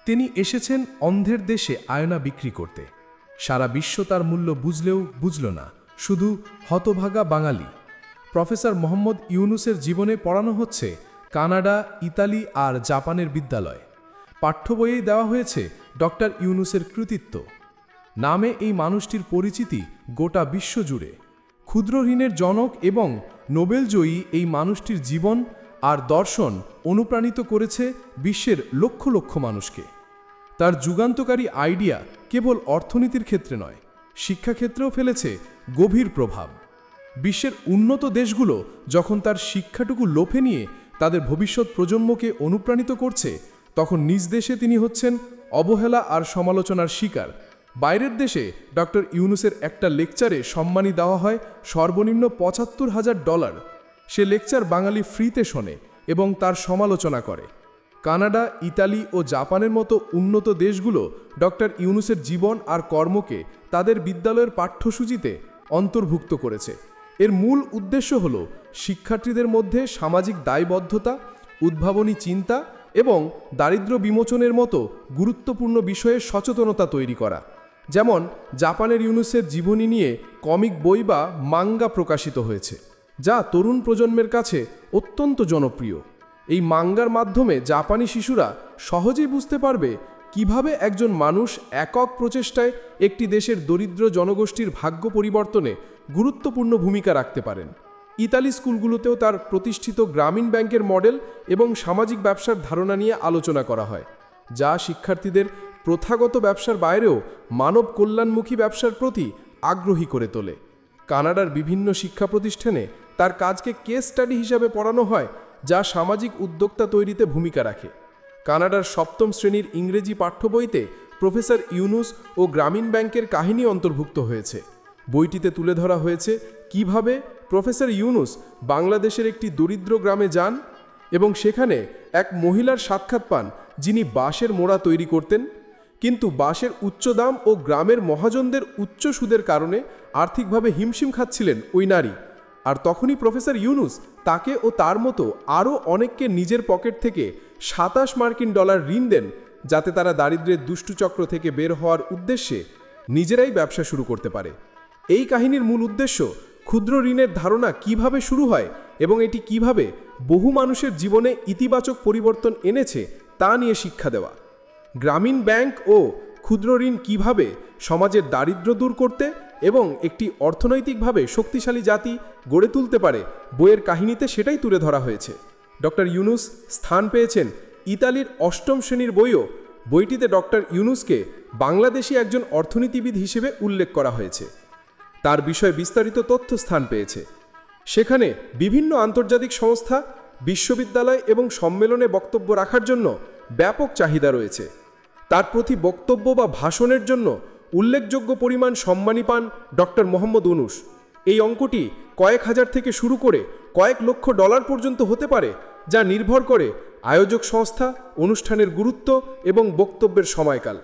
তিনি এসেছেন অন্ধের দেশে আয়না বিক্রি করতে। সারা বিশ্ব তার মূল্য বুঝলেও বুঝল না, শুধু হতভাগা বাঙালি। প্রফেসর মোহাম্মদ ইউনুসের জীবনে পড়ানো হচ্ছে কানাডা, ইতালি আর জাপানের বিদ্যালয়। পাঠ্য বইয়েই দেওয়া হয়েছে ডক্টর ইউনুসের কৃতিত্ব। নামে এই মানুষটির পরিচিতি গোটা বিশ্বজুড়ে। ক্ষুদ্র ঋণের জনক এবং নোবেলজয়ী এই মানুষটির জীবন আর দর্শন অনুপ্রাণিত করেছে বিশ্বের লক্ষ লক্ষ মানুষকে। তার যুগান্তকারী আইডিয়া কেবল অর্থনীতির ক্ষেত্রে নয়, শিক্ষাক্ষেত্রেও ফেলেছে গভীর প্রভাব। বিশ্বের উন্নত দেশগুলো যখন তার শিক্ষাটুকু লোভে নিয়ে তাদের ভবিষ্যৎ প্রজন্মকে অনুপ্রাণিত করছে, তখন নিজ দেশে তিনি হচ্ছেন অবহেলা আর সমালোচনার শিকার। বাইরের দেশে ডক্টর ইউনুসের একটা লেকচারে সম্মানী দেওয়া হয় সর্বনিম্ন $৭৫,০০০। সে লেকচার বাঙালি ফ্রিতে শোনে এবং তার সমালোচনা করে। কানাডা, ইতালি ও জাপানের মতো উন্নত দেশগুলো ডক্টর ইউনুসের জীবন আর কর্মকে তাদের বিদ্যালয়ের পাঠ্যসূচিতে অন্তর্ভুক্ত করেছে। এর মূল উদ্দেশ্য হল শিক্ষার্থীদের মধ্যে সামাজিক দায়বদ্ধতা, উদ্ভাবনী চিন্তা এবং দারিদ্র্য বিমোচনের মতো গুরুত্বপূর্ণ বিষয়ে সচেতনতা তৈরি করা। যেমন জাপানের ইউনুসের জীবনী নিয়ে কমিক বই বা মাঙ্গা প্রকাশিত হয়েছে, যা তরুণ প্রজন্মের কাছে অত্যন্ত জনপ্রিয়। এই মাঙ্গার মাধ্যমে জাপানি শিশুরা সহজেই বুঝতে পারবে কিভাবে একজন মানুষ একক প্রচেষ্টায় একটি দেশের দরিদ্র জনগোষ্ঠীর ভাগ্য পরিবর্তনে গুরুত্বপূর্ণ ভূমিকা রাখতে পারেন। ইতালি স্কুলগুলোতেও তার প্রতিষ্ঠিত গ্রামীণ ব্যাংকের মডেল এবং সামাজিক ব্যবসার ধারণা নিয়ে আলোচনা করা হয়, যা শিক্ষার্থীদের প্রথাগত ব্যবসার বাইরেও মানব কল্যাণমুখী ব্যবসার প্রতি আগ্রহী করে তোলে। কানাডার বিভিন্ন শিক্ষা প্রতিষ্ঠানে তার কাজকে কেস স্টাডি হিসাবে পড়ানো হয়, যা সামাজিক উদ্যোক্তা তৈরিতে ভূমিকা রাখে। কানাডার ৭ম শ্রেণীর ইংরেজি পাঠ্য বইতে প্রফেসর ইউনুস ও গ্রামীণ ব্যাংকের কাহিনী অন্তর্ভুক্ত হয়েছে। বইটিতে তুলে ধরা হয়েছে কিভাবে প্রফেসর ইউনুস বাংলাদেশের একটি দরিদ্র গ্রামে যান এবং সেখানে এক মহিলার সাক্ষাৎ পান, যিনি বাঁশের মোড়া তৈরি করতেন। কিন্তু বাঁশের উচ্চ দাম ও গ্রামের মহাজনদের উচ্চ সুদের কারণে আর্থিকভাবে হিমশিম খাচ্ছিলেন ওই নারী। আর তখনই প্রফেসর ইউনুস তাকে ও তার মতো আরও অনেককে নিজের পকেট থেকে $২৭ ঋণ দেন, যাতে তারা দারিদ্র্যের দুষ্টচক্র থেকে বের হওয়ার উদ্দেশ্যে নিজেরাই ব্যবসা শুরু করতে পারে। এই কাহিনীর মূল উদ্দেশ্য ক্ষুদ্র ঋণের ধারণা কিভাবে শুরু হয় এবং এটি কিভাবে বহু মানুষের জীবনে ইতিবাচক পরিবর্তন এনেছে তা নিয়ে শিক্ষা দেওয়া। গ্রামীণ ব্যাংক ও ক্ষুদ্র ঋণ কীভাবে সমাজের দারিদ্র্য দূর করতে এবং একটি অর্থনৈতিকভাবে শক্তিশালী জাতি গড়ে তুলতে পারে, বইয়ের কাহিনীতে সেটাই তুলে ধরা হয়েছে। ডক্টর ইউনুস স্থান পেয়েছেন ইতালির ৮ম শ্রেণীর বইও। বইটিতে ডক্টর ইউনুসকে বাংলাদেশি একজন অর্থনীতিবিদ হিসেবে উল্লেখ করা হয়েছে। তার বিষয়ে বিস্তারিত তথ্য স্থান পেয়েছে। সেখানে বিভিন্ন আন্তর্জাতিক সংস্থা, বিশ্ববিদ্যালয় এবং সম্মেলনে বক্তব্য রাখার জন্য ব্যাপক চাহিদা রয়েছে। তার প্রতি বক্তব্য বা ভাষণের জন্য উল্লেখযোগ্য পরিমাণ সম্মানী পান ডক্টর মোহাম্মদ ইউনুস। এই অঙ্কটি কয়েক হাজার থেকে শুরু করে কয়েক লক্ষ ডলার পর্যন্ত হতে পারে, যা নির্ভর করে আয়োজক সংস্থা, অনুষ্ঠানের গুরুত্ব এবং বক্তব্যের সময়কাল।